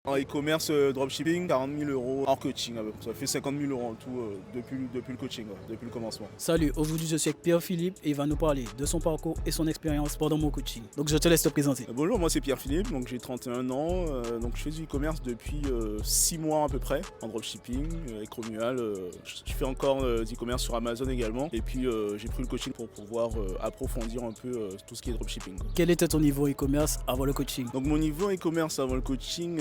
En e-commerce, dropshipping, 40 000 euros hors coaching. Ça fait 50 000 euros en tout depuis le coaching, depuis le commencement. Salut, aujourd'hui je suis avec Pierre-Philippe et il va nous parler de son parcours et son expérience pendant mon coaching. Donc je te laisse te présenter. Bonjour, moi c'est Pierre-Philippe, donc j'ai 31 ans, donc je fais du e-commerce depuis 6 mois à peu près en dropshipping, avec Romuald. Je fais encore du e-commerce sur Amazon également et puis j'ai pris le coaching pour pouvoir approfondir un peu tout ce qui est dropshipping. Quel était ton niveau e-commerce avant le coaching? Donc mon niveau e-commerce avant le coaching,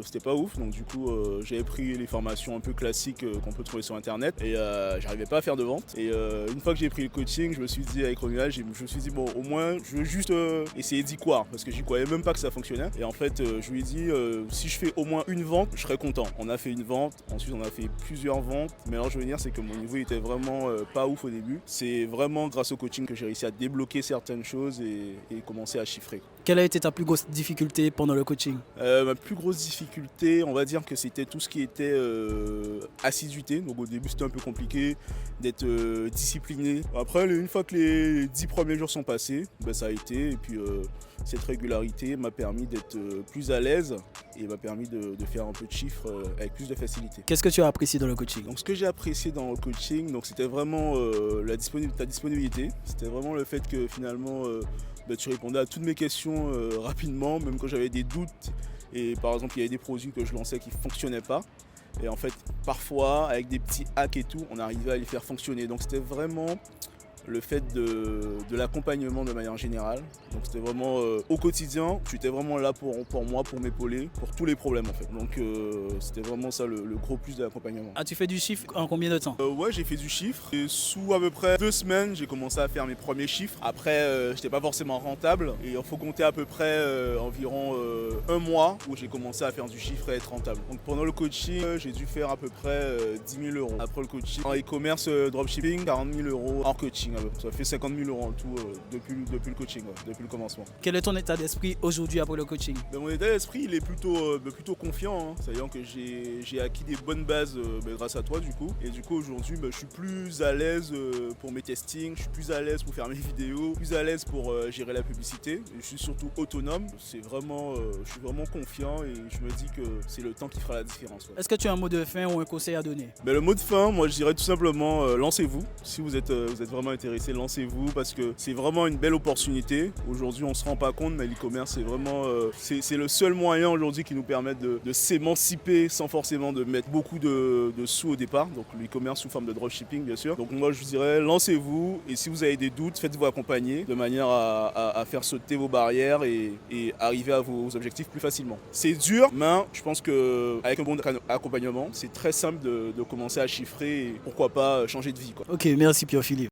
c'était pas ouf, donc du coup j'avais pris les formations un peu classiques qu'on peut trouver sur internet et j'arrivais pas à faire de vente. Et une fois que j'ai pris le coaching, je me suis dit avec Romuald, je me suis dit bon, au moins je veux juste essayer d'y croire parce que j'y croyais même pas que ça fonctionnait. Et en fait je lui ai dit si je fais au moins une vente, je serais content. On a fait une vente, ensuite on a fait plusieurs ventes, mais alors je veux dire c'est que mon niveau était vraiment pas ouf au début. C'est vraiment grâce au coaching que j'ai réussi à débloquer certaines choses et commencer à chiffrer. Quelle a été ta plus grosse difficulté pendant le coaching? Ma plus grosse difficulté, on va dire que c'était tout ce qui était assiduité. Donc au début c'était un peu compliqué d'être discipliné. Après une fois que les 10 premiers jours sont passés, ça a été. Et puis cette régularité m'a permis d'être plus à l'aise et m'a permis de faire un peu de chiffres avec plus de facilité. Qu'est-ce que tu as apprécié dans le coaching? Donc ce que j'ai apprécié dans le coaching, c'était vraiment ta disponibilité. C'était vraiment le fait que finalement tu répondais à toutes mes questions rapidement, même quand j'avais des doutes. Et par exemple, il y avait des produits que je lançais qui ne fonctionnaient pas. Et en fait, parfois, avec des petits hacks et tout, on arrivait à les faire fonctionner. Donc c'était vraiment le fait de l'accompagnement de manière générale. Donc c'était vraiment au quotidien, tu étais vraiment là pour moi, pour m'épauler, pour tous les problèmes en fait. Donc c'était vraiment ça le gros plus de l'accompagnement. As-tu fait du chiffre en combien de temps? Ouais, j'ai fait du chiffre. Et sous à peu près 2 semaines, j'ai commencé à faire mes premiers chiffres. Après, j'étais pas forcément rentable. Et il faut compter à peu près environ 1 mois où j'ai commencé à faire du chiffre et être rentable. Donc pendant le coaching, j'ai dû faire à peu près 10 000 euros. Après le coaching, en e-commerce, dropshipping, 40 000 euros hors coaching. Ça fait 50 000 euros en tout depuis le coaching, depuis le commencement. Quel est ton état d'esprit aujourd'hui après le coaching? Mon état d'esprit il est plutôt confiant, hein. C'est-à-dire que j'ai acquis des bonnes bases grâce à toi du coup. Et du coup aujourd'hui je suis plus à l'aise pour mes testings, je suis plus à l'aise pour faire mes vidéos, plus à l'aise pour gérer la publicité. Et je suis surtout autonome, je suis vraiment confiant et je me dis que c'est le temps qui fera la différence. Ouais. Est-ce que tu as un mot de fin ou un conseil à donner? Le mot de fin, moi je dirais tout simplement lancez-vous. Si vous êtes vraiment intéressé, lancez-vous parce que c'est vraiment une belle opportunité. Aujourd'hui on ne se rend pas compte, mais l'e-commerce c'est vraiment c'est le seul moyen aujourd'hui qui nous permet de s'émanciper sans forcément de mettre beaucoup de sous au départ. Donc l'e-commerce sous forme de dropshipping bien sûr. Donc moi je vous dirais lancez-vous et si vous avez des doutes, faites-vous accompagner de manière à faire sauter vos barrières et arriver à vos objectifs plus facilement. C'est dur, mais je pense qu'avec un bon accompagnement, c'est très simple de commencer à chiffrer et pourquoi pas changer de vie, quoi. Ok, merci Pierre-Philippe.